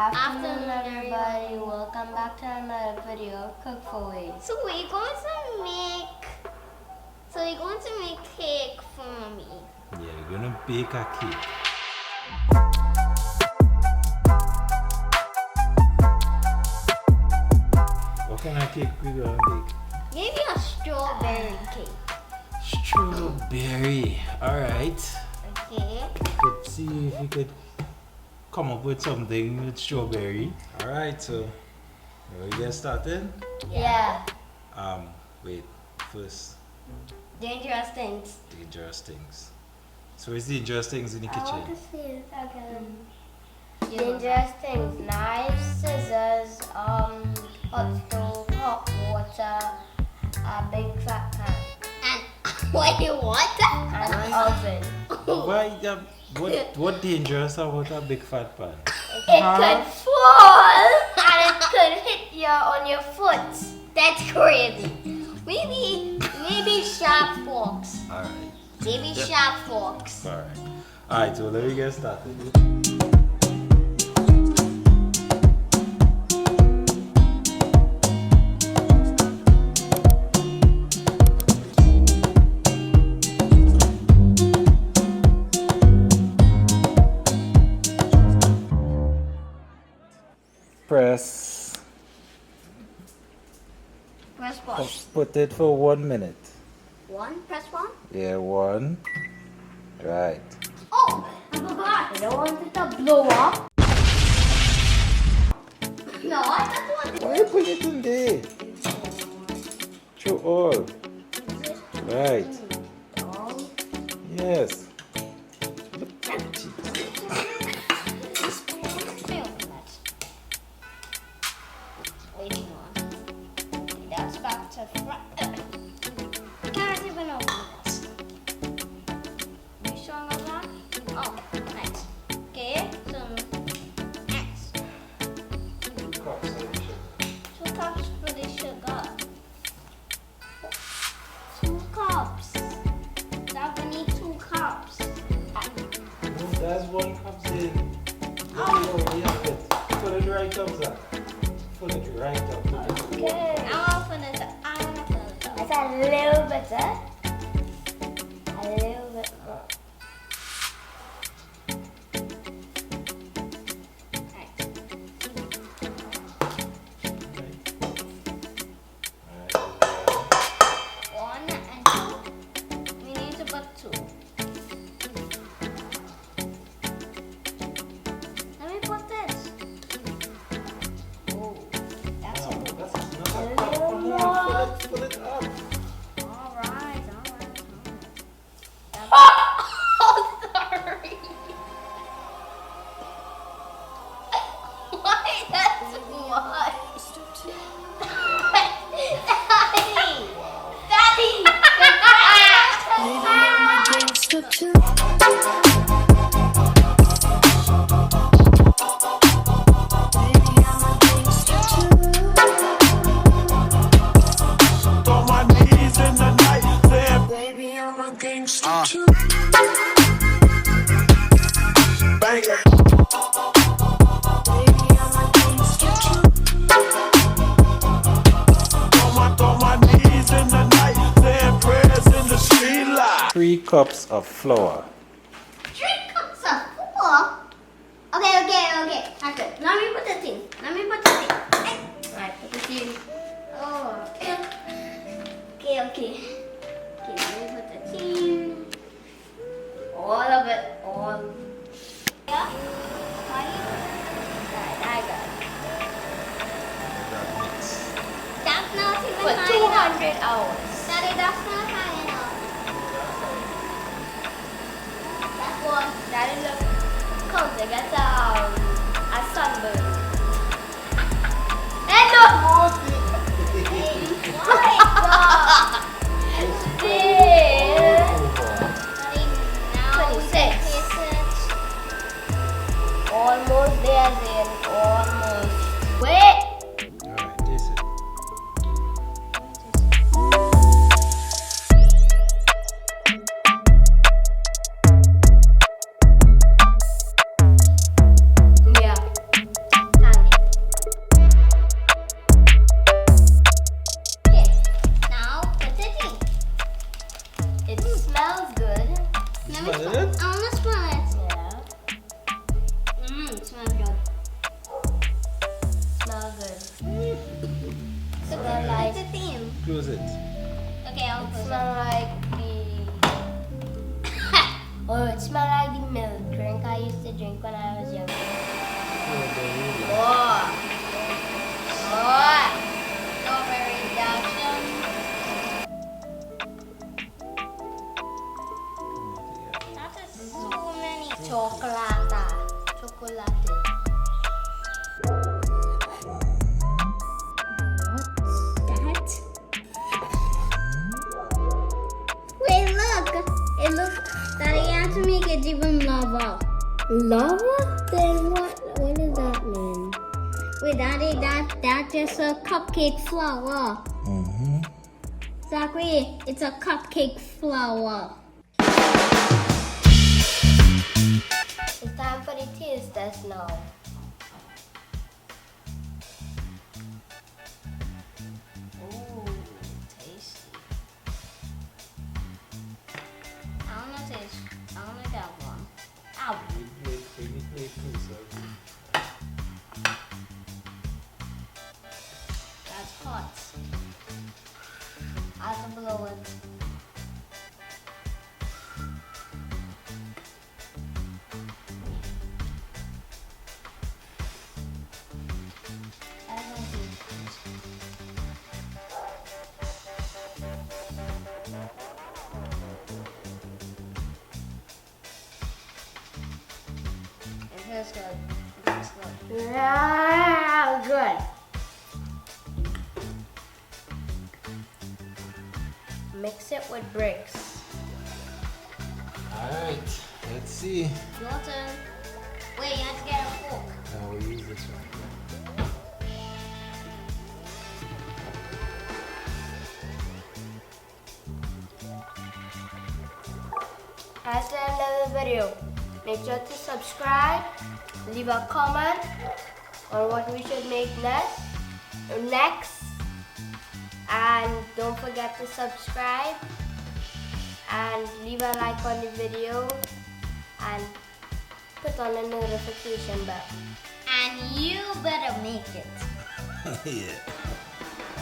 Afternoon, everybody. Welcome back to another video of Cook4we. So we're going to make cake for mommy. Yeah, you're gonna bake a cake. What kind of cake we gonna bake? Maybe a strawberry cake. Strawberry. Alright. Okay. Let's see if you could come up with something with strawberry. Alright, so we get started. Yeah. Wait, first Dangerous things. dangerous things. So where's the dangerous things in the I kitchen? want to see it again. Dangerous things: knives, scissors, hot stove, hot water, a big fat pan, And wait, what? and an oven. Why what dangerous about a big fat pan? It could fall and it could hit you on your foot. That's crazy. Maybe sharp forks. Alright. Maybe sharp forks. Alright, so let me get started. Press. Press what? Put it for 1 minute. One? Press one? Yeah, 1. Right. Oh, I forgot. I don't want it to blow up. No, I just want Why you put it in there? Through all. Right. Yes. Waiting on. That's back to front. Can't even open this. You sure about that? Oh, nice. Okay, so next. 2 cups for the sugar. 2 cups. That we need 2 cups. That's 1 cup in. Oh. Put it right up, Zach. Put it right up. Okay. I'm gonna open it up. It's a little bit, A little bit more. One and 2. We need to put 2. Let me put this. Oh, that's No, good. that's not a cup. Come on, fill it up. Alright. Oh, sorry. Why that's much? Daddy! On my knees in the night, saying, baby, I'm a gangster too. Bang it. Baby, I'm a gangster too. On my knees in the night, saying prayers in the street light. 3 cups of flour. 3 cups of flour? Okay. That's it. Let me put the thing. Alright, put this in. Oh, okay. Okay, let me put the thing. All of it. All. Yeah? Alright, I got it. That's not even For high enough. 200 hours. Daddy, that's not high enough. That's what. Daddy, look. Come to get a sunburn. Hey, look! Hey, Still. 26. Almost there, Zane. Almost. Wait. Alright, this is smell like It's a theme. Close it. Okay, I'll it close smell like the oh, it smell like the milk drink I used to drink when I was younger. Oh, strawberry reaction. That is so many. Chocolate. Chocolate. What's that? Wait, look. It looks. Daddy, you have to make it even lava. Lava? Then what does that mean? Wait, Daddy, that's just a cupcake flour. Mm-hmm. Zachary, it's a cupcake flour. It's time for the taste test now. Ooh, tasty. I wanna taste. I wanna get one. Ow. That's hot. I have to blow it. I don't think. It feels good. It feels good. Yeah, good. Mix it with bricks. Alright, let's see. Your turn. Wait, you have to get a fork. Now we'll use this one. That's the end of the video. Make sure to subscribe, leave a comment on what we should make next, and don't forget to subscribe and leave a like on the video and put on the notification bell. And you better make it. Yeah.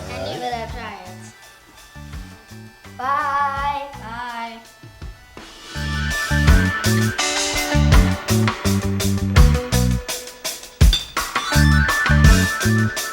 And you better try it. Bye. Bye.